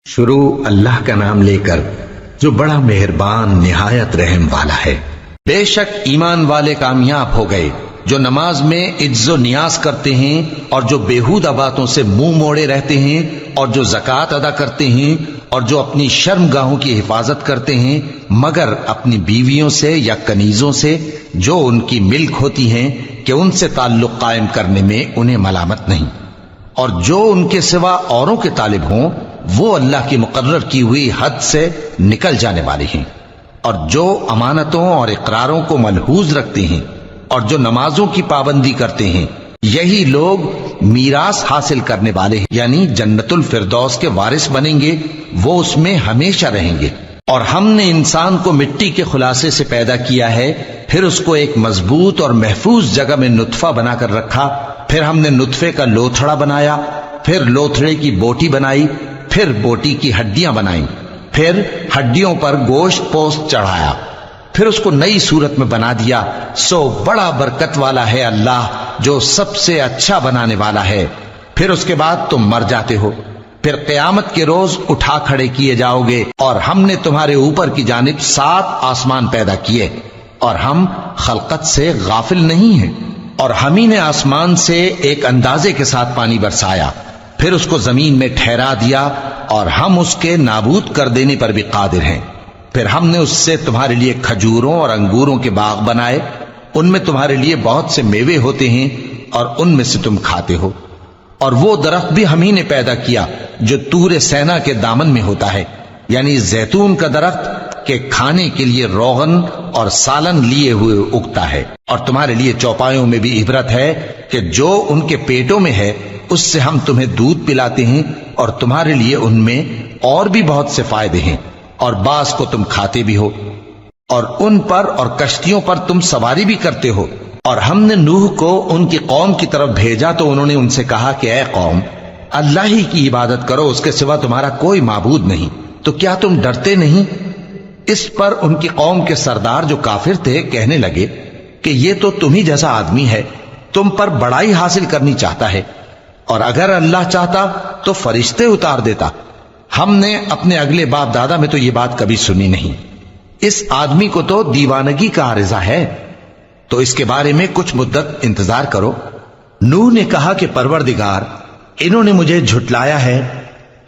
شروع اللہ کا نام لے کر جو بڑا مہربان نہایت رحم والا ہے۔ بے شک ایمان والے کامیاب ہو گئے جو نماز میں عجز و نیاز کرتے ہیں اور جو بیہودہ باتوں سے منہ موڑے رہتے ہیں اور جو زکوٰۃ ادا کرتے ہیں اور جو اپنی شرمگاہوں کی حفاظت کرتے ہیں مگر اپنی بیویوں سے یا کنیزوں سے جو ان کی ملک ہوتی ہیں کہ ان سے تعلق قائم کرنے میں انہیں ملامت نہیں، اور جو ان کے سوا اوروں کے طالب ہوں وہ اللہ کی مقرر کی ہوئی حد سے نکل جانے والے ہیں، اور جو امانتوں اور اقراروں کو ملحوظ رکھتے ہیں اور جو نمازوں کی پابندی کرتے ہیں یہی لوگ میراث حاصل کرنے والے ہیں، یعنی جنت الفردوس کے وارث بنیں گے، وہ اس میں ہمیشہ رہیں گے۔ اور ہم نے انسان کو مٹی کے خلاصے سے پیدا کیا ہے، پھر اس کو ایک مضبوط اور محفوظ جگہ میں نطفہ بنا کر رکھا، پھر ہم نے نطفے کا لوتھڑا بنایا، پھر لوتھڑے کی بوٹی بنائی، پھر بوٹی کی ہڈیاں بنائیں، پھر ہڈیوں پر گوشت پوست چڑھایا، پھر اس کو نئی صورت میں بنا دیا۔ سو بڑا برکت والا ہے اللہ جو سب سے اچھا بنانے والا ہے۔ پھر اس کے بعد تم مر جاتے ہو، پھر قیامت کے روز اٹھا کھڑے کیے جاؤ گے، اور ہم نے تمہارے اوپر کی جانب 7 آسمان پیدا کیے، اور ہم خلقت سے غافل نہیں ہیں۔ اور ہم ہی نے آسمان سے ایک اندازے کے ساتھ پانی برسایا، پھر اس کو زمین میں ٹھہرا دیا، اور ہم اس کے نابود کر دینے پر بھی قادر ہیں۔ پھر ہم نے اس سے تمہارے لیے کھجوروں اور انگوروں کے باغ بنائے، ان میں تمہارے لیے بہت سے میوے ہوتے ہیں اور ان میں سے تم کھاتے ہو۔ اور وہ درخت بھی ہم ہی نے پیدا کیا جو طور سینا کے دامن میں ہوتا ہے، یعنی زیتون کا درخت کہ کھانے کے لیے روغن اور سالن لیے ہوئے اگتا ہے، اور تمہارے لیے چوپایوں میں بھی عبرت ہے کہ جو ان کے پیٹوں میں ہے اس سے ہم تمہیں دودھ پلاتے ہیں، اور تمہارے لیے ان میں اور بھی بہت سے فائدے ہیں، اور بعض کو تم کھاتے بھی ہو، اور ان پر اور کشتیوں پر تم سواری بھی کرتے ہو۔ اور ہم نے نوح کو ان کی قوم کی طرف بھیجا تو انہوں نے ان سے کہا کہ اے قوم، اللہ ہی کی عبادت کرو، اس کے سوا تمہارا کوئی معبود نہیں، تو کیا تم ڈرتے نہیں؟ اس پر ان کی قوم کے سردار جو کافر تھے کہنے لگے کہ یہ تو تم ہی جیسا آدمی ہے، تم پر بڑائی حاصل کرنی چاہتا ہے، اور اگر اللہ چاہتا تو فرشتے اتار دیتا۔ ہم نے اپنے اگلے باپ دادا میں تو یہ بات کبھی سنی نہیں، اس آدمی کو تو دیوانگی کا عارضہ ہے، تو اس کے بارے میں کچھ مدت انتظار کرو۔ نوح نے کہا کہ پروردگار، انہوں نے مجھے جھٹلایا ہے،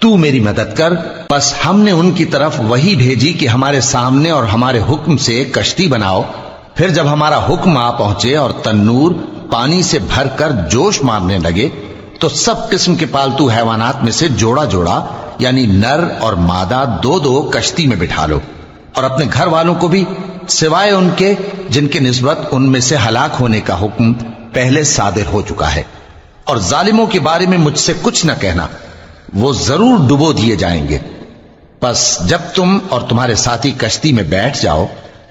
تو میری مدد کر۔ بس ہم نے ان کی طرف وحی بھیجی کہ ہمارے سامنے اور ہمارے حکم سے ایک کشتی بناؤ، پھر جب ہمارا حکم آ پہنچے اور تنور پانی سے بھر کر جوش مارنے لگے تو سب قسم کے پالتو حیوانات میں سے جوڑا جوڑا یعنی نر اور مادہ 2 کشتی میں بٹھا لو، اور اپنے گھر والوں کو بھی سوائے ان کے جن کے نسبت ان میں سے ہلاک ہونے کا حکم پہلے صادر ہو چکا ہے۔ اور ظالموں کے بارے میں مجھ سے کچھ نہ کہنا، وہ ضرور ڈبو دیے جائیں گے۔ بس جب تم اور تمہارے ساتھی کشتی میں بیٹھ جاؤ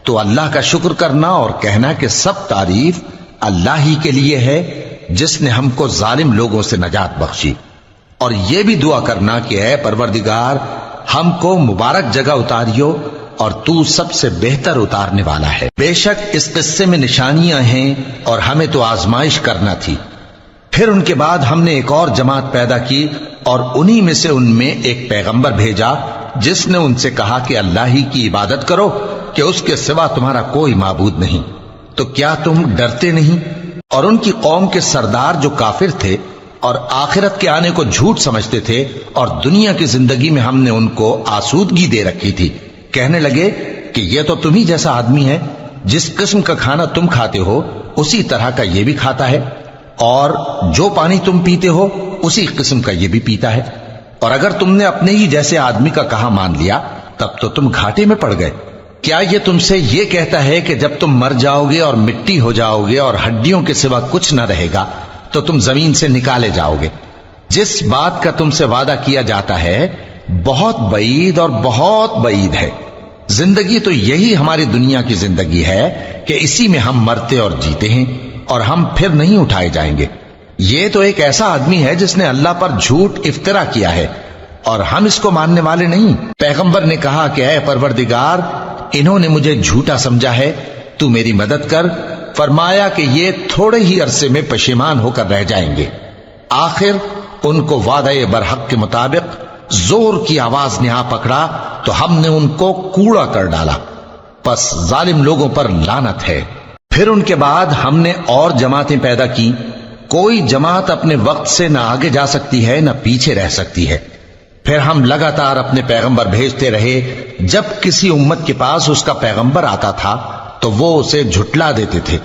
تو اللہ کا شکر کرنا اور کہنا کہ سب تعریف اللہ ہی کے لیے ہے جس نے ہم کو ظالم لوگوں سے نجات بخشی، اور یہ بھی دعا کرنا کہ اے پروردگار ہم کو مبارک جگہ اتاریو، اور تو سب سے بہتر اتارنے والا ہے۔ بے شک اس قصے میں نشانیاں ہیں اور ہمیں تو آزمائش کرنا تھی۔ پھر ان کے بعد ہم نے ایک اور جماعت پیدا کی، اور انہی میں سے ان میں ایک پیغمبر بھیجا جس نے ان سے کہا کہ اللہ ہی کی عبادت کرو کہ اس کے سوا تمہارا کوئی معبود نہیں، تو کیا تم ڈرتے نہیں؟ اور ان کی قوم کے سردار جو کافر تھے اور آخرت کے آنے کو جھوٹ سمجھتے تھے، اور دنیا کی زندگی میں ہم نے ان کو آسودگی دے رکھی تھی، کہنے لگے کہ یہ تو تم ہی جیسا آدمی ہے، جس قسم کا کھانا تم کھاتے ہو اسی طرح کا یہ بھی کھاتا ہے، اور جو پانی تم پیتے ہو اسی قسم کا یہ بھی پیتا ہے، اور اگر تم نے اپنے ہی جیسے آدمی کا کہا مان لیا تب تو تم گھاٹے میں پڑ گئے۔ کیا یہ تم سے یہ کہتا ہے کہ جب تم مر جاؤ گے اور مٹی ہو جاؤ گے اور ہڈیوں کے سوا کچھ نہ رہے گا تو تم زمین سے نکالے جاؤ گے؟ جس بات کا تم سے وعدہ کیا جاتا ہے بہت بعید اور بہت بعید ہے۔ زندگی تو یہی ہماری دنیا کی زندگی ہے کہ اسی میں ہم مرتے اور جیتے ہیں، اور ہم پھر نہیں اٹھائے جائیں گے۔ یہ تو ایک ایسا آدمی ہے جس نے اللہ پر جھوٹ افطرا کیا ہے، اور ہم اس کو ماننے والے نہیں۔ پیغمبر نے کہا کہ اے پروردگار، انہوں نے مجھے جھوٹا سمجھا ہے، تو میری مدد کر۔ فرمایا کہ یہ تھوڑے ہی عرصے میں پشیمان ہو کر رہ جائیں گے، آخر ان کو وعدہ برحق کے مطابق زور کی آواز نے آ پکڑا تو ہم نے ان کو کوڑا کر ڈالا، پس ظالم لوگوں پر لعنت ہے۔ پھر ان کے بعد ہم نے اور جماعتیں پیدا کی، کوئی جماعت اپنے وقت سے نہ آگے جا سکتی ہے نہ پیچھے رہ سکتی ہے۔ پھر ہم لگاتار اپنے پیغمبر بھیجتے رہے، جب کسی امت کے پاس اس کا پیغمبر آتا تھا تو وہ اسے جھٹلا دیتے تھے،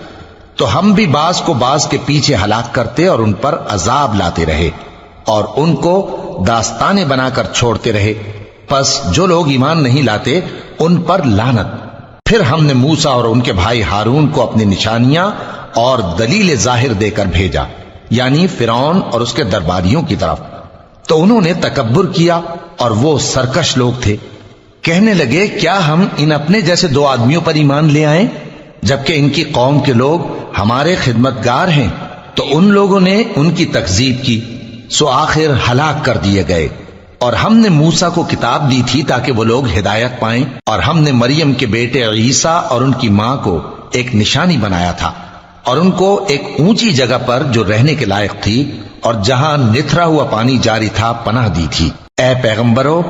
تو ہم بھی بعض کو بعض کے پیچھے ہلاک کرتے اور ان پر عذاب لاتے رہے اور ان کو داستانیں بنا کر چھوڑتے رہے۔ پس جو لوگ ایمان نہیں لاتے ان پر لعنت۔ پھر ہم نے موسیٰ اور ان کے بھائی ہارون کو اپنی نشانیاں اور دلیل ظاہر دے کر بھیجا، یعنی فرعون اور اس کے درباریوں کی طرف، تو انہوں نے تکبر کیا اور وہ سرکش لوگ تھے۔ کہنے لگے کیا ہم ان اپنے جیسے دو آدمیوں پر ایمان لے آئیں جبکہ ان کی قوم کے لوگ ہمارے خدمتگار ہیں؟ تو ان لوگوں نے ان کی تکذیب کی، سو آخر ہلاک کر دیے گئے۔ اور ہم نے موسیٰ کو کتاب دی تھی تاکہ وہ لوگ ہدایت پائیں، اور ہم نے مریم کے بیٹے عیسیٰ اور ان کی ماں کو ایک نشانی بنایا تھا اور ان کو ایک اونچی جگہ پر جو رہنے کے لائق تھی اور جہاں نتھرا ہوا پانی جاری تھا پناہ دی تھی۔ اے پیغمبرو،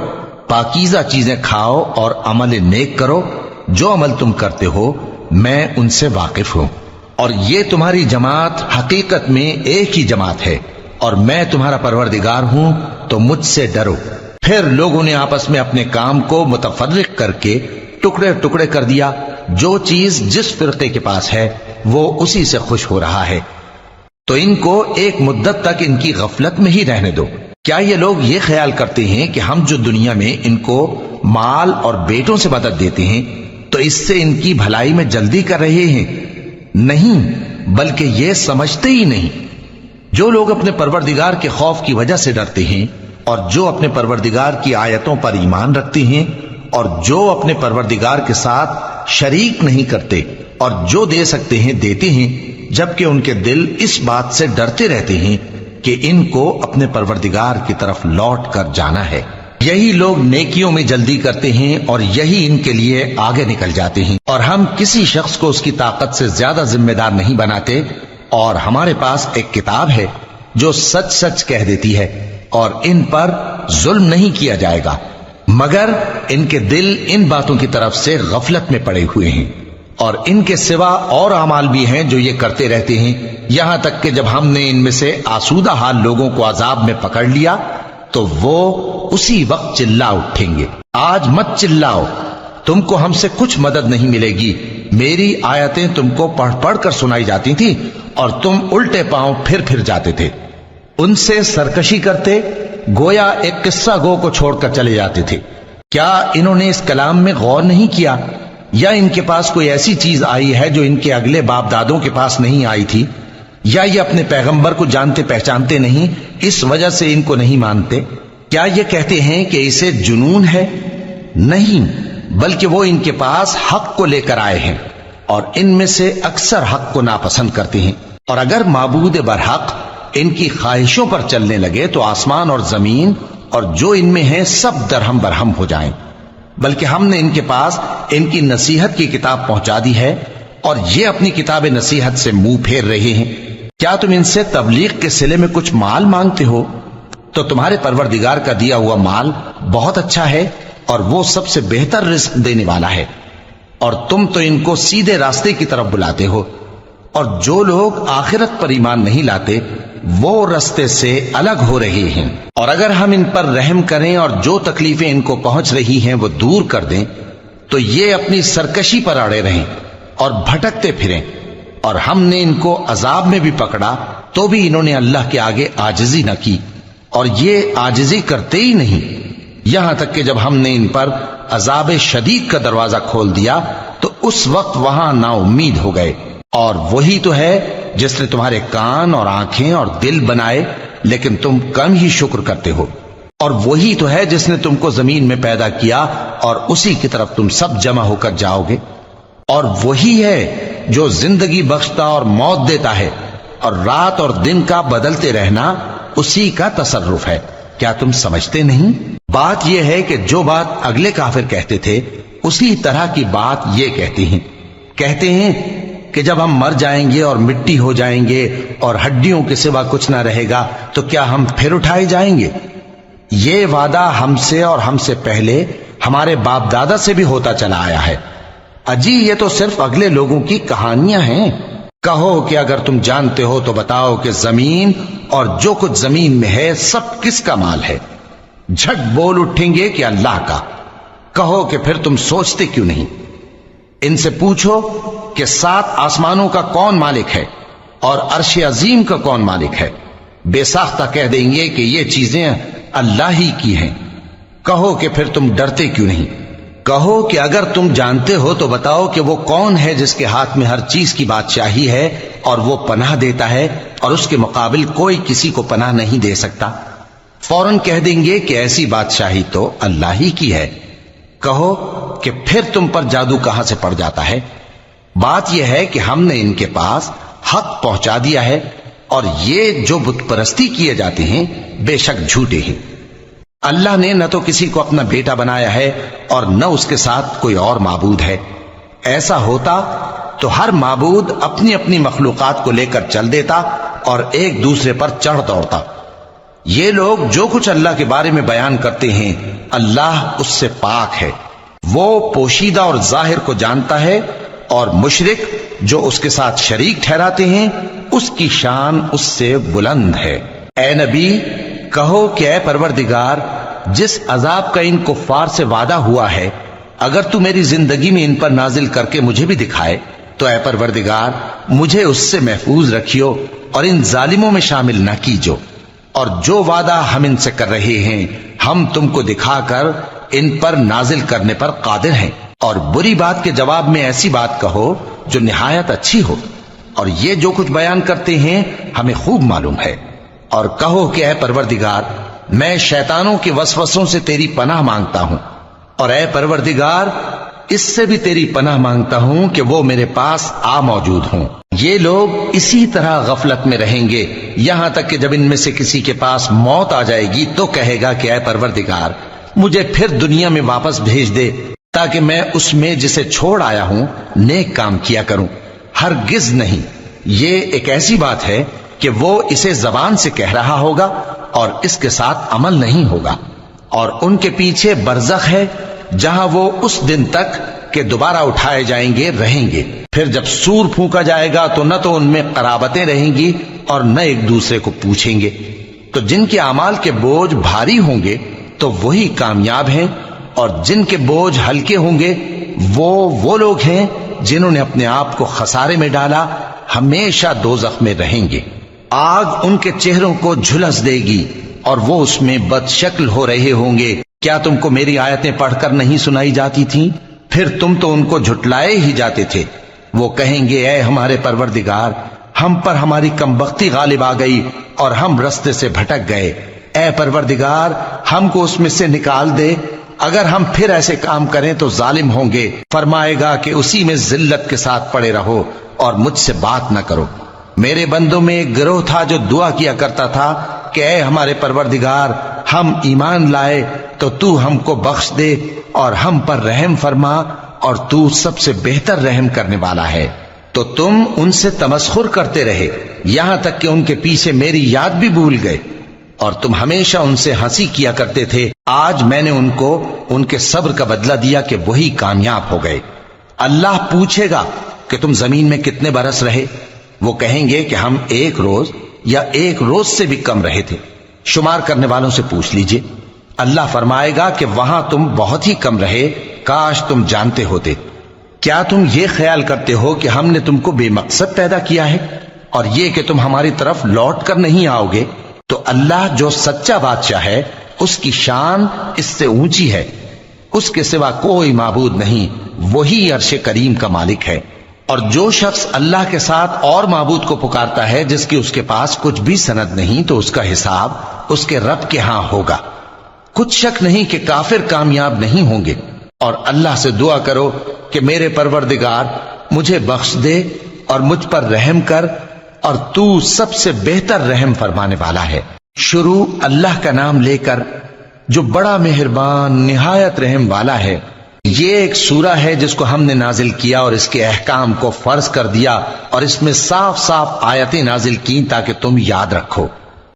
پاکیزہ چیزیں کھاؤ اور عمل نیک کرو، جو عمل تم کرتے ہو میں ان سے واقف ہوں، اور یہ تمہاری جماعت حقیقت میں ایک ہی جماعت ہے، اور میں تمہارا پروردگار ہوں تو مجھ سے ڈرو۔ پھر لوگوں نے آپس میں اپنے کام کو متفرق کر کے ٹکڑے ٹکڑے کر دیا، جو چیز جس فرقے کے پاس ہے وہ اسی سے خوش ہو رہا ہے، تو ان کو ایک مدت تک ان کی غفلت میں ہی رہنے دو۔ کیا یہ لوگ یہ خیال کرتے ہیں کہ ہم جو دنیا میں ان کو مال اور بیٹوں سے مدد دیتے ہیں تو اس سے ان کی بھلائی میں جلدی کر رہے ہیں؟ نہیں، بلکہ یہ سمجھتے ہی نہیں۔ جو لوگ اپنے پروردگار کے خوف کی وجہ سے ڈرتے ہیں اور جو اپنے پروردگار کی آیتوں پر ایمان رکھتے ہیں اور جو اپنے پروردگار کے ساتھ شریک نہیں کرتے اور جو دے سکتے ہیں دیتے ہیں، جبکہ ان کے دل اس بات سے ڈرتے رہتے ہیں کہ ان کو اپنے پروردگار کی طرف لوٹ کر جانا ہے، یہی لوگ نیکیوں میں جلدی کرتے ہیں اور یہی ان کے لیے آگے نکل جاتے ہیں۔ اور ہم کسی شخص کو اس کی طاقت سے زیادہ ذمہ دار نہیں بناتے، اور ہمارے پاس ایک کتاب ہے جو سچ سچ کہہ دیتی ہے، اور ان پر ظلم نہیں کیا جائے گا، مگر ان کے دل ان باتوں کی طرف سے غفلت میں پڑے ہوئے ہیں۔ اور ان کے سوا اور اعمال بھی ہیں جو یہ کرتے رہتے ہیں، یہاں تک کہ جب ہم نے ان میں سے آسودہ حال لوگوں کو عذاب میں پکڑ لیا تو وہ اسی وقت چلا اٹھیں گے۔ آج مت چلاؤ، تم کو ہم سے کچھ مدد نہیں ملے گی، میری آیتیں تم کو پڑھ پڑھ کر سنائی جاتی تھی اور تم الٹے پاؤں پھر جاتے تھے۔ ان سے سرکشی کرتے، گویا ایک قصہ گو کو چھوڑ کر چلے جاتے تھے۔ کیا انہوں نے اس کلام میں غور نہیں کیا، یا ان کے پاس کوئی ایسی چیز آئی ہے جو ان کے اگلے باپ دادوں کے پاس نہیں آئی تھی، یا یہ اپنے پیغمبر کو جانتے پہچانتے نہیں اس وجہ سے ان کو نہیں مانتے؟ کیا یہ کہتے ہیں کہ اسے جنون ہے؟ نہیں، بلکہ وہ ان کے پاس حق کو لے کر آئے ہیں، اور ان میں سے اکثر حق کو ناپسند کرتے ہیں۔ اور اگر معبود برحق ان کی خواہشوں پر چلنے لگے تو آسمان اور زمین اور جو ان میں ہیں سب درہم برہم ہو جائیں۔ بلکہ ہم نے ان کے پاس ان کی نصیحت کی کتاب پہنچا دی ہے، اور یہ اپنی کتاب نصیحت سے منہ پھیر رہے ہیں۔ کیا تم ان سے تبلیغ کے صلے میں کچھ مال مانگتے ہو؟ تو تمہارے پروردگار کا دیا ہوا مال بہت اچھا ہے، اور وہ سب سے بہتر رزق دینے والا ہے، اور تم تو ان کو سیدھے راستے کی طرف بلاتے ہو۔ اور جو لوگ آخرت پر ایمان نہیں لاتے وہ رستے سے الگ ہو رہے ہیں۔ اور اگر ہم ان پر رحم کریں اور جو تکلیفیں ان کو پہنچ رہی ہیں وہ دور کر دیں تو یہ اپنی سرکشی پر اڑے رہیں اور بھٹکتے پھریں۔ اور ہم نے ان کو عذاب میں بھی پکڑا تو بھی انہوں نے اللہ کے آگے عاجزی نہ کی، اور یہ عاجزی کرتے ہی نہیں، یہاں تک کہ جب ہم نے ان پر عذاب شدید کا دروازہ کھول دیا تو اس وقت وہاں نا امید ہو گئے۔ اور وہی تو ہے جس نے تمہارے کان اور آنکھیں اور دل بنائے، لیکن تم کم ہی شکر کرتے ہو۔ اور وہی تو ہے جس نے تم کو زمین میں پیدا کیا اور اسی کی طرف تم سب جمع ہو کر جاؤ گے۔ اور وہی ہے جو زندگی بخشتا اور موت دیتا ہے، اور رات اور دن کا بدلتے رہنا اسی کا تصرف ہے۔ کیا تم سمجھتے نہیں؟ بات یہ ہے کہ جو بات اگلے کافر کہتے تھے اسی طرح کی بات یہ کہتے ہیں کہ جب ہم مر جائیں گے اور مٹی ہو جائیں گے اور ہڈیوں کے سوا کچھ نہ رہے گا تو کیا ہم پھر اٹھائے جائیں گے؟ یہ وعدہ ہم سے اور ہم سے پہلے ہمارے باپ دادا سے بھی ہوتا چلا آیا ہے۔ اجی یہ تو صرف اگلے لوگوں کی کہانیاں ہیں۔ کہو کہ اگر تم جانتے ہو تو بتاؤ کہ زمین اور جو کچھ زمین میں ہے سب کس کا مال ہے؟ جھٹ بول اٹھیں گے کہ اللہ کا۔ کہو کہ پھر تم سوچتے کیوں نہیں؟ ان سے پوچھو کہ 7 آسمانوں کا کون مالک ہے اور عرش عظیم کا کون مالک ہے؟ بے ساختہ کہہ دیں گے کہ یہ چیزیں اللہ ہی کی ہیں۔ کہو کہ پھر تم ڈرتے کیوں نہیں؟ کہو کہ اگر تم جانتے ہو تو بتاؤ کہ وہ کون ہے جس کے ہاتھ میں ہر چیز کی بادشاہی ہے اور وہ پناہ دیتا ہے اور اس کے مقابل کوئی کسی کو پناہ نہیں دے سکتا؟ فوراً کہہ دیں گے کہ ایسی بادشاہی تو اللہ ہی کی ہے۔ کہو کہ پھر تم پر جادو کہاں سے پڑ جاتا ہے؟ بات یہ ہے کہ ہم نے ان کے پاس حق پہنچا دیا ہے اور یہ جو بت پرستی کیے جاتے ہیں بے شک جھوٹے ہیں۔ اللہ نے نہ تو کسی کو اپنا بیٹا بنایا ہے اور نہ اس کے ساتھ کوئی اور معبود ہے۔ ایسا ہوتا تو ہر معبود اپنی اپنی مخلوقات کو لے کر چل دیتا اور ایک دوسرے پر چڑھ دوڑتا۔ یہ لوگ جو کچھ اللہ کے بارے میں بیان کرتے ہیں اللہ اس سے پاک ہے، وہ پوشیدہ اور ظاہر کو جانتا ہے، اور مشرک جو اس کے ساتھ شریک ٹھہراتے ہیں اس کی شان اس سے بلند ہے۔ اے نبی کہو کہ اے پروردگار، جس عذاب کا ان کفار سے وعدہ ہوا ہے اگر تو میری زندگی میں ان پر نازل کر کے مجھے بھی دکھائے تو اے پروردگار مجھے اس سے محفوظ رکھیو اور ان ظالموں میں شامل نہ کیجو، اور جو وعدہ ہم ان سے کر رہے ہیں ہم تم کو دکھا کر ان پر نازل کرنے پر قادر ہیں۔ اور بری بات کے جواب میں ایسی بات کہو جو نہایت اچھی ہو، اور یہ جو کچھ بیان کرتے ہیں ہمیں خوب معلوم ہے۔ اور کہو کہ اے پروردگار میں شیطانوں کے وسوسوں سے تیری پناہ مانگتا ہوں، اور اے پروردگار اس سے بھی تیری پناہ مانگتا ہوں کہ وہ میرے پاس آ موجود ہوں۔ یہ لوگ اسی طرح غفلت میں رہیں گے یہاں تک کہ جب ان میں سے کسی کے پاس موت آ جائے گی تو کہے گا کہ اے پروردگار مجھے پھر دنیا میں واپس بھیج دے تاکہ میں اس میں جسے چھوڑ آیا ہوں نیک کام کیا کروں۔ ہرگز نہیں، یہ ایک ایسی بات ہے کہ وہ اسے زبان سے کہہ رہا ہوگا اور اس کے ساتھ عمل نہیں ہوگا، اور ان کے پیچھے برزخ ہے جہاں وہ اس دن تک کہ دوبارہ اٹھائے جائیں گے رہیں گے۔ پھر جب سور پھونکا جائے گا تو نہ تو ان میں قرابتیں رہیں گی اور نہ ایک دوسرے کو پوچھیں گے۔ تو جن کے اعمال کے بوجھ بھاری ہوں گے تو وہی کامیاب ہیں، اور جن کے بوجھ ہلکے ہوں گے وہ لوگ ہیں جنہوں نے اپنے آپ کو خسارے میں ڈالا، ہمیشہ دوزخ میں رہیں گے۔ آگ ان کے چہروں کو جھلس دے گی اور وہ اس میں بد شکل ہو رہے ہوں گے۔ کیا تم کو میری آیتیں پڑھ کر نہیں سنائی جاتی تھیں؟ پھر تم تو ان کو جھٹلائے ہی جاتے تھے۔ وہ کہیں گے اے ہمارے پروردگار ہم پر ہماری کمبختی غالب آ گئی اور ہم رستے سے بھٹک گئے، اے پروردگار ہم کو اس میں سے نکال دے، اگر ہم پھر ایسے کام کریں تو ظالم ہوں گے۔ فرمائے گا کہ اسی میں ذلت کے ساتھ پڑے رہو اور مجھ سے بات نہ کرو۔ میرے بندوں میں ایک گروہ تھا جو دعا کیا کرتا تھا کہ اے ہمارے پروردگار ہم ایمان لائے تو تو ہم کو بخش دے اور ہم پر رحم فرما، اور تو سب سے بہتر رحم کرنے والا ہے۔ تو تم ان سے تمسخر کرتے رہے یہاں تک کہ ان کے پیچھے میری یاد بھی بھول گئے، اور تم ہمیشہ ان سے ہنسی کیا کرتے تھے۔ آج میں نے ان کو ان کے صبر کا بدلہ دیا کہ وہی کامیاب ہو گئے۔ اللہ پوچھے گا کہ تم زمین میں کتنے برس رہے؟ وہ کہیں گے کہ ہم 1 روز یا 1 روز سے بھی کم رہے تھے، شمار کرنے والوں سے پوچھ لیجئے۔ اللہ فرمائے گا کہ وہاں تم بہت ہی کم رہے، کاش تم جانتے ہوتے۔ کیا تم یہ خیال کرتے ہو کہ ہم نے تم کو بے مقصد پیدا کیا ہے اور یہ کہ تم ہماری طرف لوٹ کر نہیں آؤ گے؟ تو اللہ جو سچا بادشاہ ہے اس کی شان اس سے اونچی ہے، اس کے سوا کوئی معبود نہیں، وہی عرش کریم کا مالک ہے۔ اور جو شخص اللہ کے ساتھ اور معبود کو پکارتا ہے جس کی اس کے پاس کچھ بھی سند نہیں تو اس کا حساب اس کے رب کے ہاں ہوگا۔ کچھ شک نہیں کہ کافر کامیاب نہیں ہوں گے۔ اور اللہ سے دعا کرو کہ میرے پروردگار مجھے بخش دے اور مجھ پر رحم کر، اور تو سب سے بہتر رحم فرمانے والا ہے۔ شروع اللہ کا نام لے کر جو بڑا مہربان نہایت رحم والا ہے۔ یہ ایک سورہ ہے جس کو ہم نے نازل کیا اور اس کے احکام کو فرض کر دیا، اور اس میں صاف صاف آیتیں نازل کی تاکہ تم یاد رکھو۔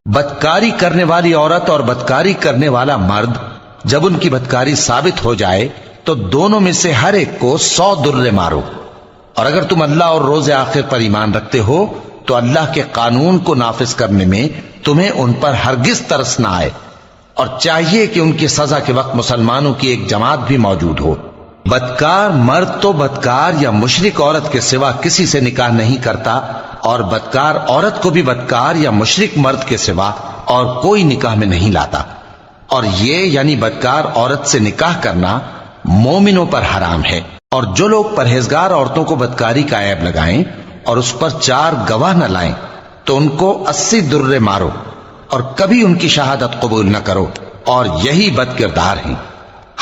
بدکاری کرنے والی عورت اور بدکاری کرنے والا مرد جب ان کی بدکاری ثابت ہو جائے تو دونوں میں سے ہر ایک کو 100 درے مارو، اور اگر تم اللہ اور روز آخر پر ایمان رکھتے ہو تو اللہ کے قانون کو نافذ کرنے میں تمہیں ان پر ہرگز ترس نہ آئے، اور چاہیے کہ ان کی سزا کے وقت مسلمانوں کی ایک جماعت بھی موجود ہو۔ بدکار مرد تو بدکار یا مشرک عورت کے سوا کسی سے نکاح نہیں کرتا، اور بدکار عورت کو بھی بدکار یا مشرک مرد کے سوا اور کوئی نکاح میں نہیں لاتا، اور یہ یعنی بدکار عورت سے نکاح کرنا مومنوں پر حرام ہے۔ اور جو لوگ پرہیزگار عورتوں کو بدکاری کا عیب لگائیں اور اس پر 4 گواہ نہ لائیں تو ان کو 80 درے مارو، اور کبھی ان کی شہادت قبول نہ کرو، اور یہی بد کردار ہیں۔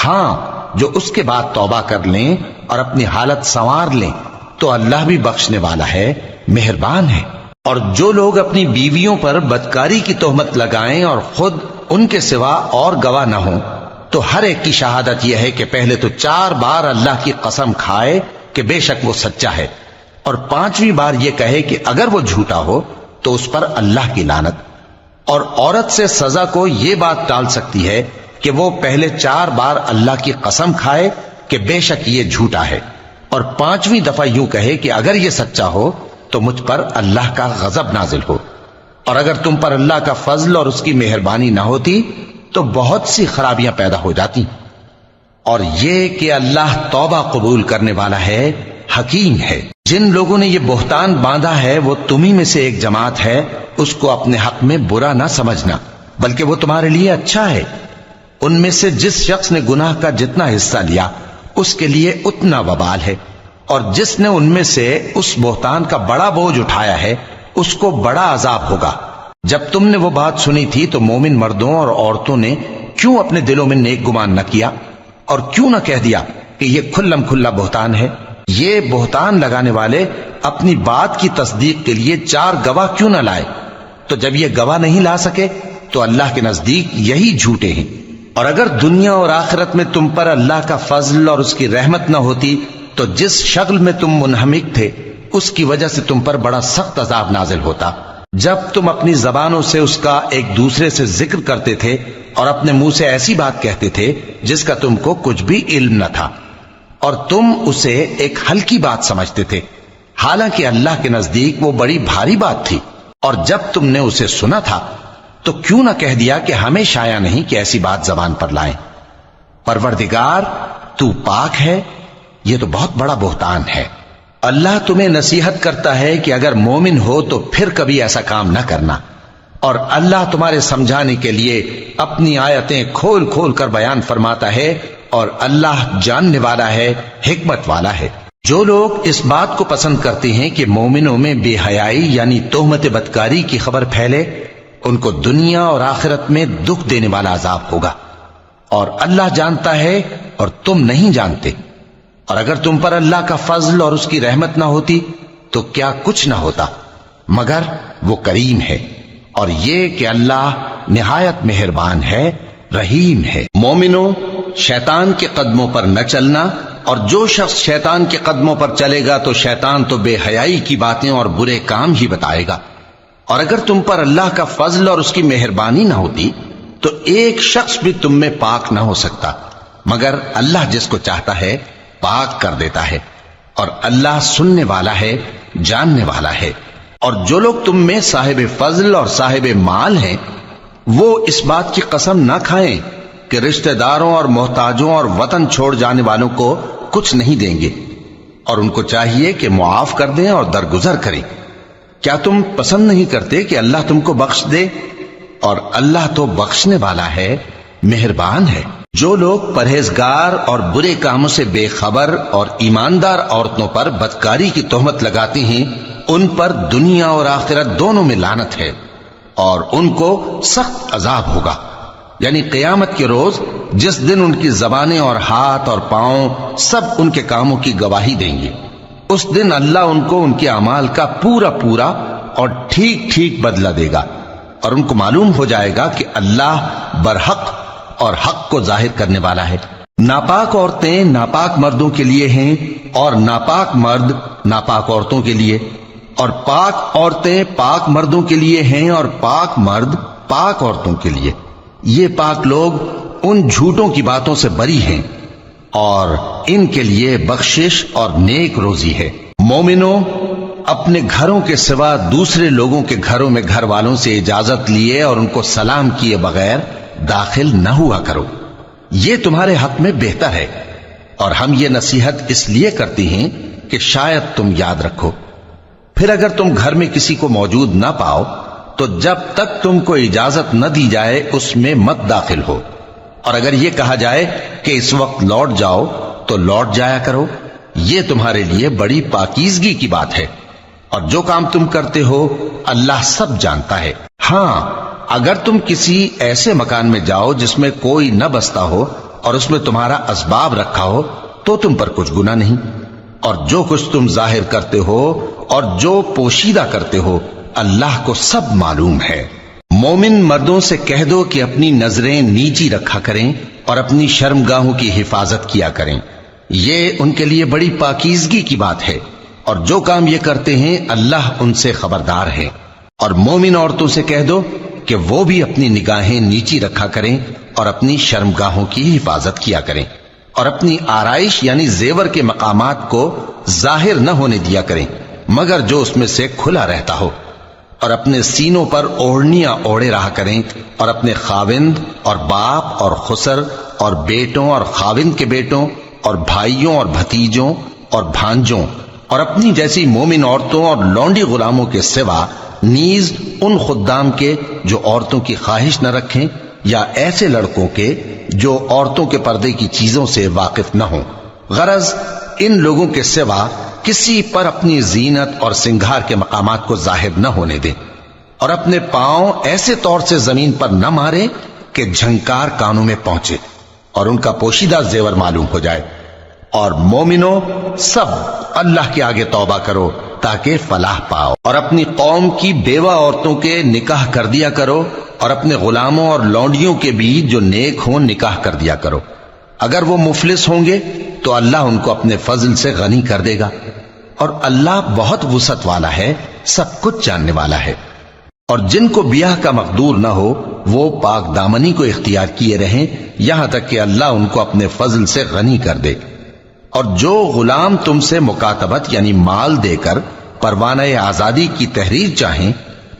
ہاں، جو اس کے بعد توبہ کر لیں اور اپنی حالت سنوار لیں تو اللہ بھی بخشنے والا ہے، مہربان ہے۔ اور جو لوگ اپنی بیویوں پر بدکاری کی تہمت لگائیں اور خود ان کے سوا اور گواہ نہ ہوں تو ہر ایک کی شہادت یہ ہے کہ پہلے تو 4 بار اللہ کی قسم کھائے کہ بے شک وہ سچا ہے، اور 5ویں بار یہ کہے کہ اگر وہ جھوٹا ہو تو اس پر اللہ کی لعنت۔ اور عورت سے سزا کو یہ بات ٹال سکتی ہے کہ وہ پہلے 4 بار اللہ کی قسم کھائے کہ بے شک یہ جھوٹا ہے، اور 5ویں دفعہ یوں کہے کہ اگر یہ سچا ہو تو مجھ پر اللہ کا غضب نازل ہو۔ اور اگر تم پر اللہ کا فضل اور اس کی مہربانی نہ ہوتی تو بہت سی خرابیاں پیدا ہو جاتی۔ اور یہ کہ اللہ توبہ قبول کرنے والا ہے، حکیم ہے۔ جن لوگوں نے یہ بہتان باندھا ہے وہ تمہیں میں سے ایک جماعت ہے، اس کو اپنے حق میں برا نہ سمجھنا، بلکہ وہ تمہارے لیے اچھا ہے۔ ان میں سے جس شخص نے گناہ کا جتنا حصہ لیا اس کے لیے اتنا وبال ہے، اور جس نے ان میں سے اس بہتان کا بڑا بوجھ اٹھایا ہے اس کو بڑا عذاب ہوگا۔ جب تم نے وہ بات سنی تھی تو مومن مردوں اور عورتوں نے کیوں اپنے دلوں میں نیک گمان نہ کیا، اور کیوں نہ کہہ دیا کہ یہ کھلم کھلا بہتان ہے؟ یہ بہتان لگانے والے اپنی بات کی تصدیق کے لیے 4 گواہ کیوں نہ لائے؟ تو جب یہ گواہ نہیں لا سکے تو اللہ کے نزدیک یہی جھوٹے ہیں۔ اور اگر دنیا اور آخرت میں تم پر اللہ کا فضل اور اس کی رحمت نہ ہوتی تو جس شغل میں تم منہمک تھے اس کی وجہ سے تم پر بڑا سخت عذاب نازل ہوتا، جب تم اپنی زبانوں سے اس کا ایک دوسرے سے ذکر کرتے تھے اور اپنے منہ سے ایسی بات کہتے تھے جس کا تم کو کچھ بھی علم نہ تھا، اور تم اسے ایک ہلکی بات سمجھتے تھے، حالانکہ اللہ کے نزدیک وہ بڑی بھاری بات تھی۔ اور جب تم نے اسے سنا تھا تو کیوں نہ کہہ دیا کہ ہمیں شایع نہیں کہ ایسی بات زبان پر لائیں؟ پروردگار تو پاک ہے، یہ تو بہت بڑا بہتان ہے۔ اللہ تمہیں نصیحت کرتا ہے کہ اگر مومن ہو تو پھر کبھی ایسا کام نہ کرنا، اور اللہ تمہارے سمجھانے کے لیے اپنی آیتیں کھول کھول کر بیان فرماتا ہے، اور اللہ جاننے والا ہے، حکمت والا ہے۔ جو لوگ اس بات کو پسند کرتے ہیں کہ مومنوں میں بے حیائی یعنی تہمت بدکاری کی خبر پھیلے، ان کو دنیا اور آخرت میں دکھ دینے والا عذاب ہوگا، اور اللہ جانتا ہے اور تم نہیں جانتے۔ اور اگر تم پر اللہ کا فضل اور اس کی رحمت نہ ہوتی تو کیا کچھ نہ ہوتا، مگر وہ کریم ہے، اور یہ کہ اللہ نہایت مہربان ہے، رحیم ہے۔ مومنوں، شیطان کے قدموں پر نہ چلنا، اور جو شخص شیطان کے قدموں پر چلے گا تو شیطان تو بے حیائی کی باتیں اور برے کام ہی بتائے گا۔ اور اگر تم پر اللہ کا فضل اور اس کی مہربانی نہ ہوتی تو ایک شخص بھی تم میں پاک نہ ہو سکتا، مگر اللہ جس کو چاہتا ہے پاک کر دیتا ہے، اور اللہ سننے والا ہے، جاننے والا ہے۔ اور جو لوگ تم میں صاحب فضل اور صاحب مال ہیں وہ اس بات کی قسم نہ کھائیں کہ رشتہ داروں اور محتاجوں اور وطن چھوڑ جانے والوں کو کچھ نہیں دیں گے، اور ان کو چاہیے کہ معاف کر دیں اور درگزر کریں۔ کیا تم پسند نہیں کرتے کہ اللہ تم کو بخش دے؟ اور اللہ تو بخشنے والا ہے، مہربان ہے۔ جو لوگ پرہیزگار اور برے کاموں سے بے خبر اور ایماندار عورتوں پر بدکاری کی تہمت لگاتے ہیں ان پر دنیا اور آخرت دونوں میں لعنت ہے، اور ان کو سخت عذاب ہوگا، یعنی قیامت کے روز جس دن ان کی زبانیں اور ہاتھ اور پاؤں سب ان کے کاموں کی گواہی دیں گے۔ اس دن اللہ ان کو ان کے اعمال کا پورا پورا اور ٹھیک ٹھیک بدلہ دے گا، اور ان کو معلوم ہو جائے گا کہ اللہ برحق اور حق کو ظاہر کرنے والا ہے۔ ناپاک عورتیں ناپاک مردوں کے لیے ہیں، اور ناپاک مرد ناپاک عورتوں کے لیے، اور پاک عورتیں پاک مردوں کے لیے ہیں، اور پاک مرد پاک عورتوں کے لیے، یہ پاک لوگ ان جھوٹوں کی باتوں سے بری ہیں اور ان کے لیے بخشش اور نیک روزی ہے۔ مومنوں، اپنے گھروں کے سوا دوسرے لوگوں کے گھروں میں گھر والوں سے اجازت لیے اور ان کو سلام کیے بغیر داخل نہ ہوا کرو، یہ تمہارے حق میں بہتر ہے، اور ہم یہ نصیحت اس لیے کرتے ہیں کہ شاید تم یاد رکھو۔ پھر اگر تم گھر میں کسی کو موجود نہ پاؤ تو جب تک تم کو اجازت نہ دی جائے اس میں مت داخل ہو، اور اگر یہ کہا جائے کہ اس وقت لوٹ جاؤ تو لوٹ جایا کرو، یہ تمہارے لیے بڑی پاکیزگی کی بات ہے، اور جو کام تم کرتے ہو اللہ سب جانتا ہے۔ ہاں، اگر تم کسی ایسے مکان میں جاؤ جس میں کوئی نہ بستا ہو اور اس میں تمہارا اسباب رکھا ہو تو تم پر کچھ گناہ نہیں، اور جو کچھ تم ظاہر کرتے ہو اور جو پوشیدہ کرتے ہو اللہ کو سب معلوم ہے۔ مومن مردوں سے کہہ دو کہ اپنی نظریں نیچی رکھا کریں اور اپنی شرمگاہوں کی حفاظت کیا کریں، یہ ان کے لیے بڑی پاکیزگی کی بات ہے، اور جو کام یہ کرتے ہیں اللہ ان سے خبردار ہے۔ اور مومن عورتوں سے کہہ دو کہ وہ بھی اپنی نگاہیں نیچی رکھا کریں اور اپنی شرمگاہوں کی حفاظت کیا کریں، اور اپنی آرائش یعنی زیور کے مقامات کو ظاہر نہ ہونے دیا کریں مگر جو اس میں سے کھلا رہتا ہو، اور اپنے سینوں پر اوڑھنیاں اوڑھے رہا کریں، اور اپنے خاوند اور باپ اور خسر اور بیٹوں اور خاوند کے بیٹوں اور بھائیوں اور بھتیجوں اور بھانجوں اور اپنی جیسی مومن عورتوں اور لونڈی غلاموں کے سوا نیز ان خدام کے جو عورتوں کی خواہش نہ رکھیں، یا ایسے لڑکوں کے جو عورتوں کے پردے کی چیزوں سے واقف نہ ہوں، غرض ان لوگوں کے سوا کسی پر اپنی زینت اور سنگھار کے مقامات کو ظاہر نہ ہونے دیں، اور اپنے پاؤں ایسے طور سے زمین پر نہ مارے کہ جھنکار کانوں میں پہنچے اور ان کا پوشیدہ زیور معلوم ہو جائے۔ اور مومنوں، سب اللہ کے آگے توبہ کرو تاکہ فلاح پاؤ، اور اپنی قوم کی بیوہ عورتوں کے نکاح کر دیا کرو، اور اپنے غلاموں اور لونڈیوں کے بھی جو نیک ہوں نکاح کر دیا کرو۔ اگر وہ مفلس ہوں گے تو اللہ ان کو اپنے فضل سے غنی کر دے گا، اور اللہ بہت وسعت والا ہے، سب کچھ جاننے والا ہے۔ اور جن کو بیاہ کا مقدور نہ ہو وہ پاک دامنی کو اختیار کیے رہیں یہاں تک کہ اللہ ان کو اپنے فضل سے غنی کر دے۔ اور جو غلام تم سے مکاتبت یعنی مال دے کر پروانہ آزادی کی تحریر چاہیں،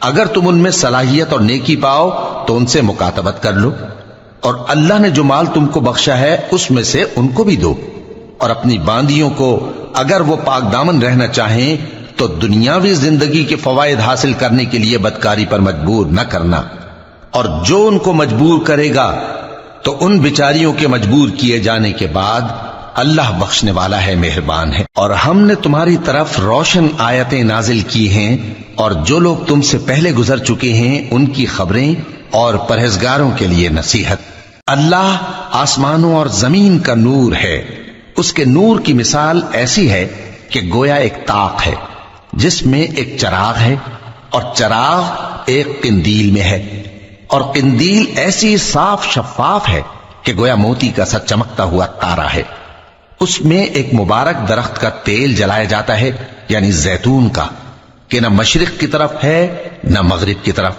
اگر تم ان میں صلاحیت اور نیکی پاؤ تو ان سے مکاتبت کر لو، اور اللہ نے جو مال تم کو بخشا ہے اس میں سے ان کو بھی دو۔ اور اپنی باندیوں کو اگر وہ پاک دامن رہنا چاہیں تو دنیاوی زندگی کے فوائد حاصل کرنے کے لیے بدکاری پر مجبور نہ کرنا، اور جو ان کو مجبور کرے گا تو ان بیچاریوں کے مجبور کیے جانے کے بعد اللہ بخشنے والا ہے، مہربان ہے۔ اور ہم نے تمہاری طرف روشن آیتیں نازل کی ہیں، اور جو لوگ تم سے پہلے گزر چکے ہیں ان کی خبریں اور پرہیزگاروں کے لیے نصیحت۔ اللہ آسمانوں اور زمین کا نور ہے، اس کے نور کی مثال ایسی ہے کہ گویا ایک طاق ہے جس میں ایک چراغ ہے، اور چراغ ایک قندیل میں ہے، اور قندیل ایسی صاف شفاف ہے کہ گویا موتی کا سا چمکتا ہوا تارا ہے۔ اس میں ایک مبارک درخت کا تیل جلایا جاتا ہے یعنی زیتون کا، کہ نہ مشرق کی طرف ہے نہ مغرب کی طرف۔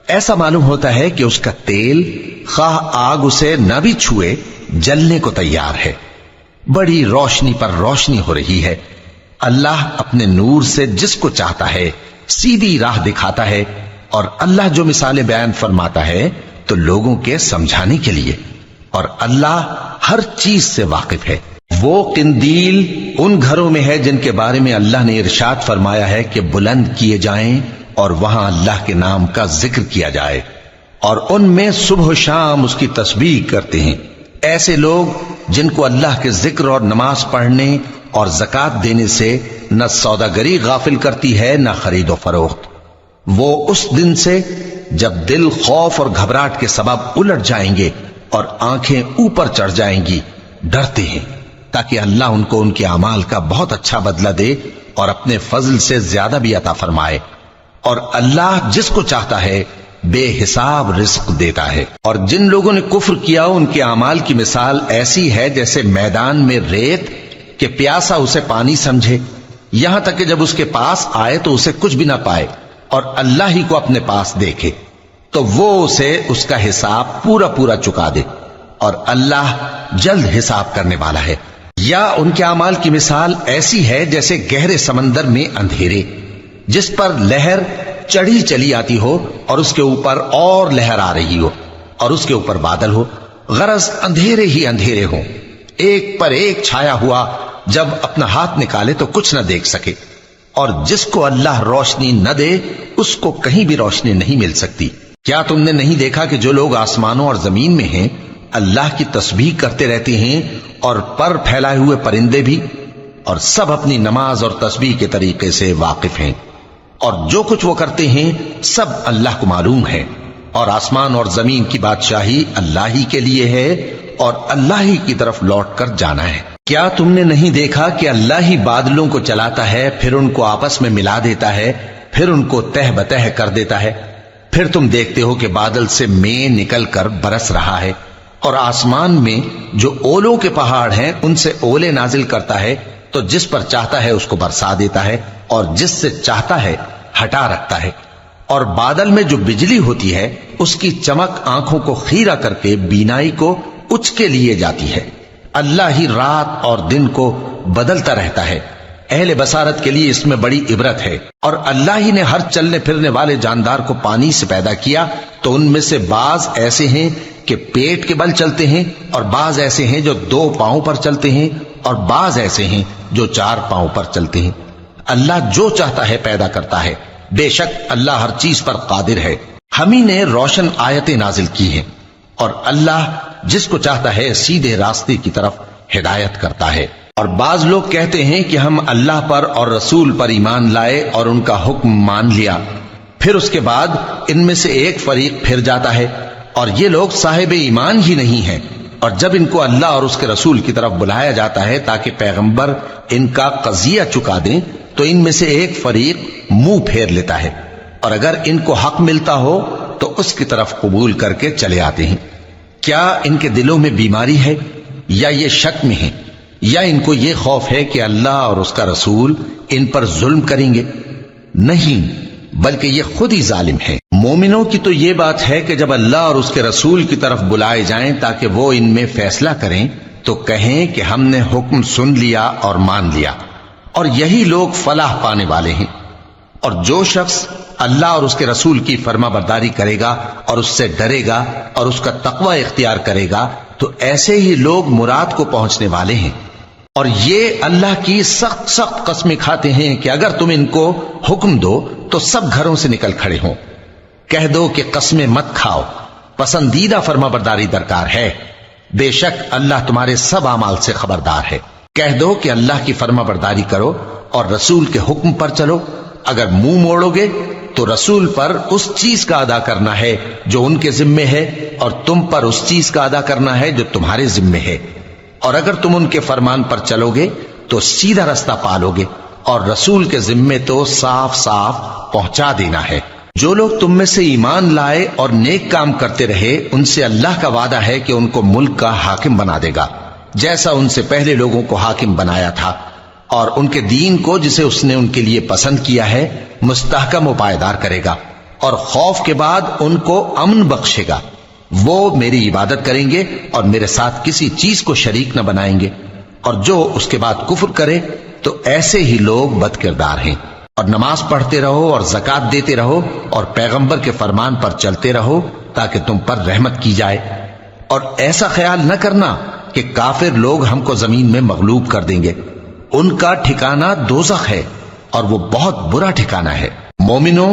ایسا معلوم ہوتا ہے کہ اس کا تیل خواہ آگ اسے نہ بھی چھوئے جلنے کو تیار ہے، بڑی روشنی پر روشنی ہو رہی ہے۔ اللہ اپنے نور سے جس کو چاہتا ہے سیدھی راہ دکھاتا ہے، اور اللہ جو مثالیں بیان فرماتا ہے تو لوگوں کے سمجھانے کے لیے، اور اللہ ہر چیز سے واقف ہے۔ وہ قندیل ان گھروں میں ہے جن کے بارے میں اللہ نے ارشاد فرمایا ہے کہ بلند کیے جائیں اور وہاں اللہ کے نام کا ذکر کیا جائے، اور ان میں صبح و شام اس کی تسبیح کرتے ہیں۔ ایسے لوگ جن کو اللہ کے ذکر اور نماز پڑھنے اور زکوٰۃ دینے سے نہ سوداگری غافل کرتی ہے نہ خرید و فروخت، وہ اس دن سے جب دل خوف اور گھبراہٹ کے سبب الٹ جائیں گے اور آنکھیں اوپر چڑھ جائیں گی ڈرتے ہیں، تاکہ اللہ ان کو ان کے اعمال کا بہت اچھا بدلہ دے اور اپنے فضل سے زیادہ بھی عطا فرمائے۔ اور اللہ جس کو چاہتا ہے بے حساب رزق دیتا ہے۔ اور جن لوگوں نے کفر کیا ان کے اعمال کی مثال ایسی ہے جیسے میدان میں ریت کہ پیاسا اسے پانی سمجھے، یہاں تک کہ جب اس کے پاس آئے تو اسے کچھ بھی نہ پائے اور اللہ ہی کو اپنے پاس دیکھے۔ تو وہ اسے اس کا حساب پورا پورا چکا دے، اور اللہ جلد حساب کرنے والا ہے۔ یا ان کے اعمال کی مثال ایسی ہے جیسے گہرے سمندر میں اندھیرے، جس پر لہر چڑھی چلی آتی ہو اور اس کے اوپر اور لہر آ رہی ہو اور اس کے اوپر بادل ہو، غرض اندھیرے ہی اندھیرے ہوں، ایک پر ایک چھایا ہوا، جب اپنا ہاتھ نکالے تو کچھ نہ دیکھ سکے، اور جس کو اللہ روشنی نہ دے اس کو کہیں بھی روشنی نہیں مل سکتی۔ کیا تم نے نہیں دیکھا کہ جو لوگ آسمانوں اور زمین میں ہیں اللہ کی تسبیح کرتے رہتے ہیں، اور پر پھیلائے ہوئے پرندے بھی، اور سب اپنی نماز اور تسبیح کے طریقے سے واقف ہیں، اور جو کچھ وہ کرتے ہیں سب اللہ کو معلوم ہے، اور آسمان اور زمین کی بادشاہی اللہ ہی کے لیے ہے، اور اللہ ہی کی طرف لوٹ کر جانا ہے۔ کیا تم نے نہیں دیکھا کہ اللہ ہی بادلوں کو چلاتا ہے، پھر ان کو آپس میں ملا دیتا ہے، پھر ان کو تہ بتہ کر دیتا ہے، پھر تم دیکھتے ہو کہ بادل سے مے نکل کر برس رہا ہے، اور آسمان میں جو اولوں کے پہاڑ ہیں ان سے اولے نازل کرتا ہے، تو جس پر چاہتا ہے اس کو برسا دیتا ہے، اور جس سے چاہتا ہے ہٹا رکھتا ہے۔ اور بادل میں جو بجلی ہوتی ہے اس کی چمک آنکھوں کو خیرہ کر کے بینائی کو اچ کے لیے جاتی ہے۔ اللہ ہی رات اور دن کو بدلتا رہتا ہے، اہل بصارت کے لیے اس میں بڑی عبرت ہے۔ اور اللہ ہی نے ہر چلنے پھرنے والے جاندار کو پانی سے پیدا کیا، تو ان میں سے بعض ایسے ہیں کہ پیٹ کے بل چلتے ہیں، اور بعض ایسے ہیں جو 2 پاؤں پر چلتے ہیں، اور بعض ایسے ہیں جو 4 پاؤں پر چلتے ہیں۔ اللہ جو چاہتا ہے پیدا کرتا ہے، بے شک اللہ ہر چیز پر قادر ہے۔ ہم ہی نے روشن آیتیں نازل کی ہیں، اور اللہ جس کو چاہتا ہے سیدھے راستے کی طرف ہدایت کرتا ہے۔ اور بعض لوگ کہتے ہیں کہ ہم اللہ پر اور رسول پر ایمان لائے اور ان کا حکم مان لیا، پھر اس کے بعد ان میں سے ایک فریق پھر جاتا ہے، اور یہ لوگ صاحب ایمان ہی نہیں ہیں، اور جب ان کو اللہ اور اس کے رسول کی طرف بلایا جاتا ہے تاکہ پیغمبر ان کا قضیہ چکا دیں، تو ان میں سے ایک فریق منہ پھیر لیتا ہے، اور اگر ان کو حق ملتا ہو تو اس کی طرف قبول کر کے چلے آتے ہیں۔ کیا ان کے دلوں میں بیماری ہے، یا یہ شک میں ہیں، یا ان کو یہ خوف ہے کہ اللہ اور اس کا رسول ان پر ظلم کریں گے؟ نہیں، بلکہ یہ خود ہی ظالم ہے۔ مومنوں کی تو یہ بات ہے کہ جب اللہ اور اس کے رسول کی طرف بلائے جائیں تاکہ وہ ان میں فیصلہ کریں، تو کہیں کہ ہم نے حکم سن لیا اور مان لیا، اور یہی لوگ فلاح پانے والے ہیں۔ اور جو شخص اللہ اور اس کے رسول کی فرما برداری کرے گا اور اس سے ڈرے گا اور اس کا تقوی اختیار کرے گا، تو ایسے ہی لوگ مراد کو پہنچنے والے ہیں۔ اور یہ اللہ کی سخت سخت قسمیں کھاتے ہیں کہ اگر تم ان کو حکم دو تو سب گھروں سے نکل کھڑے ہوں۔ کہہ دو کہ قسمیں مت کھاؤ، پسندیدہ فرما برداری درکار ہے، بے شک اللہ تمہارے سب اعمال سے خبردار ہے۔ کہہ دو کہ اللہ کی فرما برداری کرو اور رسول کے حکم پر چلو، اگر منہ موڑو گے تو رسول پر اس چیز کا ادا کرنا ہے جو ان کے ذمے ہے، اور تم پر اس چیز کا ادا کرنا ہے جو تمہارے ذمے ہے، اور اگر تم ان کے فرمان پر چلو گے تو سیدھا رستہ پالو گے، اور رسول کے ذمے تو صاف صاف پہنچا دینا ہے۔ جو لوگ تم میں سے ایمان لائے اور نیک کام کرتے رہے، ان سے اللہ کا وعدہ ہے کہ ان کو ملک کا حاکم بنا دے گا، جیسا ان سے پہلے لوگوں کو حاکم بنایا تھا، اور ان کے دین کو جسے اس نے ان کے لیے پسند کیا ہے مستحکم و پائیدار کرے گا، اور خوف کے بعد ان کو امن بخشے گا۔ وہ میری عبادت کریں گے اور میرے ساتھ کسی چیز کو شریک نہ بنائیں گے، اور جو اس کے بعد کفر کرے تو ایسے ہی لوگ بد کردار ہیں۔ اور نماز پڑھتے رہو اور زکوٰۃ دیتے رہو اور پیغمبر کے فرمان پر چلتے رہو تاکہ تم پر رحمت کی جائے، اور ایسا خیال نہ کرنا کہ کافر لوگ ہم کو زمین میں مغلوب کر دیں گے، ان کا ٹھکانہ دوزخ ہے اور وہ بہت برا ٹھکانہ ہے۔ مومنوں،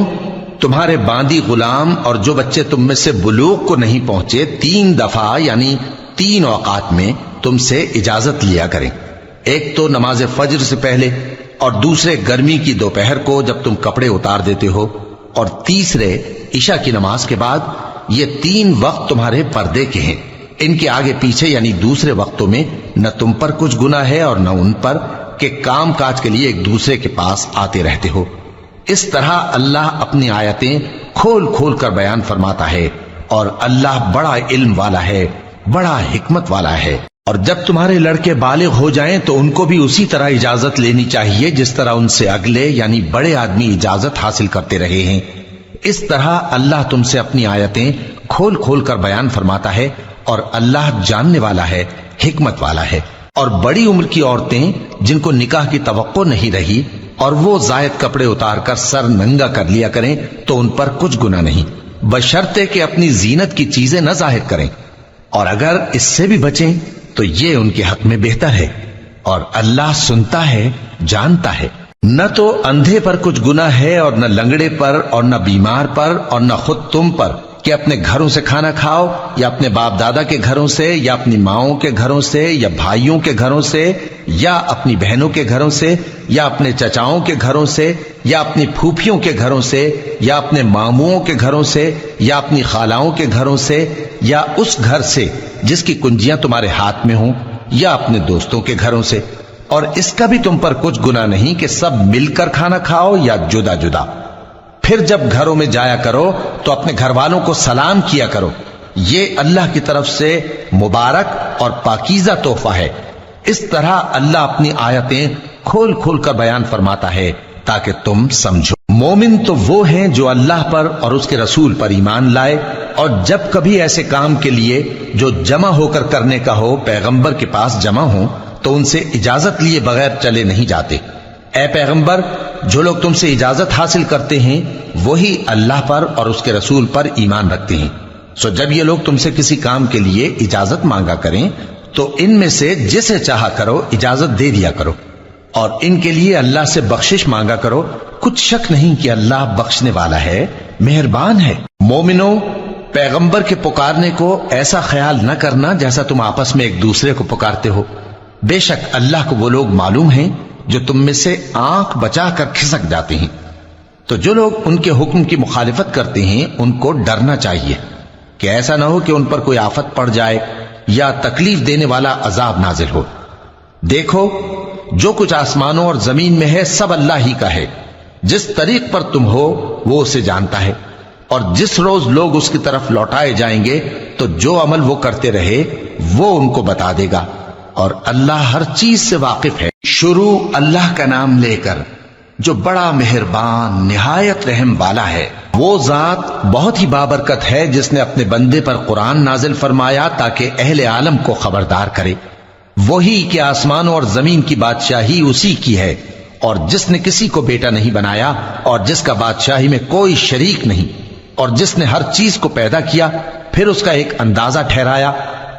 تمہارے باندی غلام اور جو بچے تم میں سے بلوغ کو نہیں پہنچے 3 دفعہ یعنی 3 اوقات میں تم سے اجازت لیا کریں، ایک تو نماز فجر سے پہلے، اور دوسرے گرمی کی دوپہر کو جب تم کپڑے اتار دیتے ہو، اور تیسرے عشاء کی نماز کے بعد۔ یہ 3 وقت تمہارے پردے کے ہیں، ان کے آگے پیچھے یعنی دوسرے وقتوں میں نہ تم پر کچھ گناہ ہے اور نہ ان پر، کہ کام کاج کے لیے ایک دوسرے کے پاس آتے رہتے ہو۔ اس طرح اللہ اپنی آیتیں کھول کھول کر بیان فرماتا ہے، اور اللہ بڑا علم والا ہے، بڑا حکمت والا ہے۔ اور جب تمہارے لڑکے بالغ ہو جائیں تو ان کو بھی اسی طرح اجازت لینی چاہیے جس طرح ان سے اگلے یعنی بڑے آدمی اجازت حاصل کرتے رہے ہیں۔ اس طرح اللہ تم سے اپنی آیتیں کھول کھول کر بیان فرماتا ہے، اور اللہ جاننے والا ہے، حکمت والا ہے۔ اور بڑی عمر کی عورتیں جن کو نکاح کی توقع نہیں رہی اور وہ زائد کپڑے اتار کر سر ننگا کر لیا کریں تو ان پر کچھ گناہ نہیں، بشرطے کہ اپنی زینت کی چیزیں نہ ظاہر کریں، اور اگر اس سے بھی بچیں تو یہ ان کے حق میں بہتر ہے، اور اللہ سنتا ہے، جانتا ہے۔ نہ تو اندھے پر کچھ گناہ ہے اور نہ لنگڑے پر اور نہ بیمار پر اور نہ خود تم پر کہ اپنے گھروں سے کھانا کھاؤ، یا اپنے باپ دادا کے گھروں سے، یا اپنی ماؤں کے گھروں سے، یا بھائیوں کے گھروں سے، یا اپنی بہنوں کے گھروں سے، یا اپنے چچاؤں کے گھروں سے، یا اپنی پھوپھیوں کے گھروں سے، یا اپنے ماموؤں کے گھروں سے، یا اپنی خالاؤں کے گھروں سے، یا اس گھر سے جس کی کنجیاں تمہارے ہاتھ میں ہوں، یا اپنے دوستوں کے گھروں سے۔ اور اس کا بھی تم پر کچھ گناہ نہیں کہ سب مل کر کھانا کھاؤ یا جدا جدا۔ پھر جب گھروں میں جایا کرو تو اپنے گھر والوں کو سلام کیا کرو، یہ اللہ کی طرف سے مبارک اور پاکیزہ تحفہ ہے۔ اس طرح اللہ اپنی آیتیں کھول کھول کر بیان فرماتا ہے تاکہ تم سمجھو۔ مومن تو وہ ہیں جو اللہ پر اور اس کے رسول پر ایمان لائے، اور جب کبھی ایسے کام کے لیے جو جمع ہو کر کرنے کا ہو پیغمبر کے پاس جمع ہوں تو ان سے اجازت لیے بغیر چلے نہیں جاتے۔ اے پیغمبر، جو لوگ تم سے اجازت حاصل کرتے ہیں وہی اللہ پر اور اس کے رسول پر ایمان رکھتے ہیں، سو جب یہ لوگ تم سے کسی کام کے لیے اجازت مانگا کریں تو ان میں سے جسے چاہا کرو اجازت دے دیا کرو، اور ان کے لیے اللہ سے بخشش مانگا کرو، کچھ شک نہیں کہ اللہ بخشنے والا ہے، مہربان ہے۔ مومنو، پیغمبر کے پکارنے کو ایسا خیال نہ کرنا جیسا تم آپس میں ایک دوسرے کو پکارتے ہو، بے شک اللہ کو وہ لوگ معلوم ہیں جو تم میں سے آنکھ بچا کر کھسک جاتے ہیں۔ تو جو لوگ ان کے حکم کی مخالفت کرتے ہیں ان کو ڈرنا چاہیے کہ ایسا نہ ہو کہ ان پر کوئی آفت پڑ جائے یا تکلیف دینے والا عذاب نازل ہو۔ دیکھو، جو کچھ آسمانوں اور زمین میں ہے سب اللہ ہی کا ہے، جس طریق پر تم ہو وہ اسے جانتا ہے، اور جس روز لوگ اس کی طرف لوٹائے جائیں گے تو جو عمل وہ کرتے رہے وہ ان کو بتا دے گا، اور اللہ ہر چیز سے واقف ہے۔ شروع اللہ کا نام لے کر جو بڑا مہربان نہایت رحم والا ہے۔ وہ ذات بہت ہی بابرکت ہے جس نے اپنے بندے پر قرآن نازل فرمایا تاکہ اہل عالم کو خبردار کرے۔ وہی کہ آسمانوں اور زمین کی بادشاہی اسی کی ہے، اور جس نے کسی کو بیٹا نہیں بنایا اور جس کا بادشاہی میں کوئی شریک نہیں، اور جس نے ہر چیز کو پیدا کیا پھر اس کا ایک اندازہ ٹھہرایا،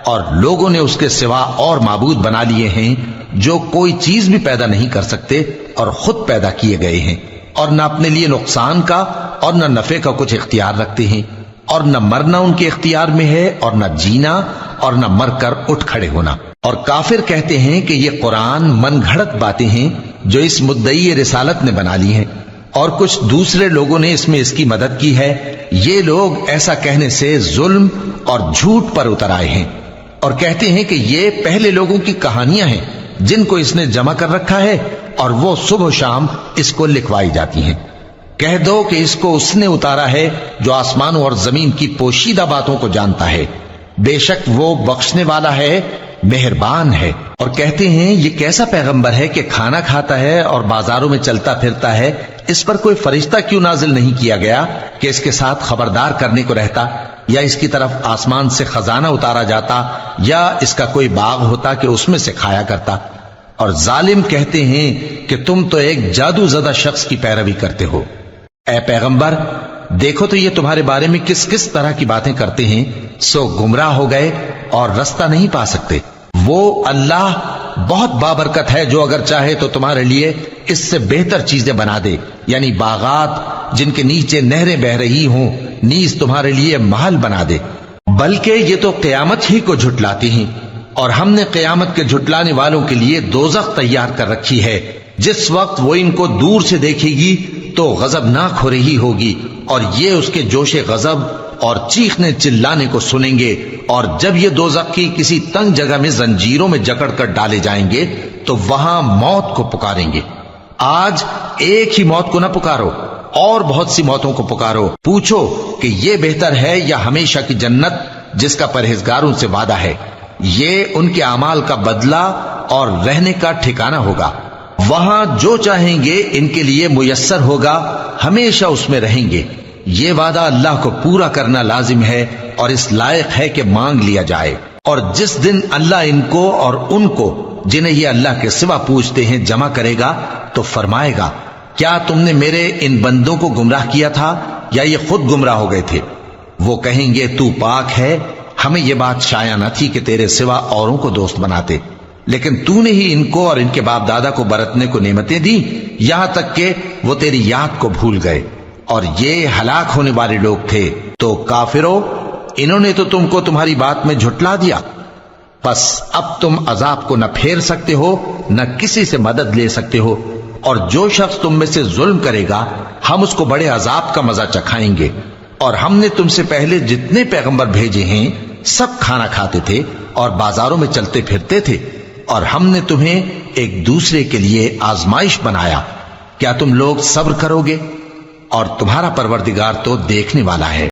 اور لوگوں نے اس کے سوا اور معبود بنا لیے ہیں جو کوئی چیز بھی پیدا نہیں کر سکتے اور خود پیدا کیے گئے ہیں، اور نہ اپنے لیے نقصان کا اور نہ نفع کا کچھ اختیار رکھتے ہیں، اور نہ مرنا ان کے اختیار میں ہے اور نہ جینا اور نہ مر کر اٹھ کھڑے ہونا۔ اور کافر کہتے ہیں کہ یہ قرآن من گھڑت باتیں ہیں جو اس مدعی رسالت نے بنا لی ہیں، اور کچھ دوسرے لوگوں نے اس میں اس کی مدد کی ہے۔ یہ لوگ ایسا کہنے سے ظلم اور جھوٹ پر اتر آئے ہیں، اور کہتے ہیں کہ یہ پہلے لوگوں کی کہانیاں ہیں جن کو اس نے جمع کر رکھا ہے اور وہ صبح و شام اس کو لکھوائی جاتی ہیں۔ کہہ دو کہ اس کو اس نے اتارا ہے جو آسمانوں اور زمین کی پوشیدہ باتوں کو جانتا ہے، بے شک وہ بخشنے والا ہے، مہربان ہے۔ اور کہتے ہیں یہ کیسا پیغمبر ہے کہ کھانا کھاتا ہے اور بازاروں میں چلتا پھرتا ہے، اس پر کوئی فرشتہ کیوں نازل نہیں کیا گیا کہ اس کے ساتھ خبردار کرنے کو رہتا، یا اس کی طرف آسمان سے خزانہ اتارا جاتا، یا اس کا کوئی باغ ہوتا کہ اس میں سے کھایا کرتا۔ اور ظالم کہتے ہیں کہ تم تو ایک جادو زدہ شخص کی پیروی کرتے ہو۔ اے پیغمبر، دیکھو تو یہ تمہارے بارے میں کس کس طرح کی باتیں کرتے ہیں، سو گمراہ ہو گئے اور رستہ نہیں پا سکتے۔ وہ اللہ بہت بابرکت ہے جو اگر چاہے تو تمہارے لیے اس سے بہتر چیزیں بنا دے، یعنی باغات جن کے نیچے نہریں بہ رہی ہوں، نیز تمہارے لیے محل بنا دے۔ بلکہ یہ تو قیامت ہی کو جھٹلاتی ہیں، اور ہم نے قیامت کے جھٹلانے والوں کے لیے دوزخ تیار کر رکھی ہے، جس وقت وہ ان کو دور سے دیکھے گی تو غضبناک ہو رہی ہوگی، اور یہ اس کے جوش غضب اور چیخنے چلانے کو سنیں گے، اور جب یہ دوزخ کی کسی تنگ جگہ میں زنجیروں میں جکڑ کر ڈالے جائیں گے تو وہاں موت کو پکاریں گے۔ آج ایک ہی موت کو نہ پکارو، اور بہت سی موتوں کو پکارو، پوچھو کہ یہ بہتر ہے یا ہمیشہ کی جنت جس کا پرہیزگاروں سے وعدہ ہے، یہ ان کے اعمال کا بدلہ اور رہنے کا ٹھکانہ ہوگا، وہاں جو چاہیں گے ان کے لیے میسر ہوگا، ہمیشہ اس میں رہیں گے، یہ وعدہ اللہ کو پورا کرنا لازم ہے اور اس لائق ہے کہ مانگ لیا جائے۔ اور جس دن اللہ ان کو اور ان کو جنہیں یہ اللہ کے سوا پوچھتے ہیں جمع کرے گا تو فرمائے گا، کیا تم نے میرے ان بندوں کو گمراہ کیا تھا یا یہ خود گمراہ ہو گئے تھے؟ وہ کہیں گے تو پاک ہے، ہمیں یہ بات شایع نہ تھی کہ تیرے سوا اوروں کو دوست بناتے، لیکن تو نے ہی ان کو اور ان کے باپ دادا کو برتنے کو نعمتیں دی، یہاں تک کہ وہ تیری یاد کو بھول گئے، اور یہ ہلاک ہونے والے لوگ تھے۔ تو کافرو، انہوں نے تو تم کو تمہاری بات میں جھٹلا دیا، پس اب تم عذاب کو نہ پھیر سکتے ہو نہ کسی سے مدد لے سکتے ہو، اور جو شخص تم میں سے ظلم کرے گا ہم اس کو بڑے عذاب کا مزہ چکھائیں گے۔ اور ہم نے تم سے پہلے جتنے پیغمبر بھیجے ہیں سب کھانا کھاتے تھے اور بازاروں میں چلتے پھرتے تھے، اور ہم نے تمہیں ایک دوسرے کے لیے آزمائش بنایا، کیا تم لوگ صبر کرو گے؟ اور تمہارا پروردگار تو دیکھنے والا ہے۔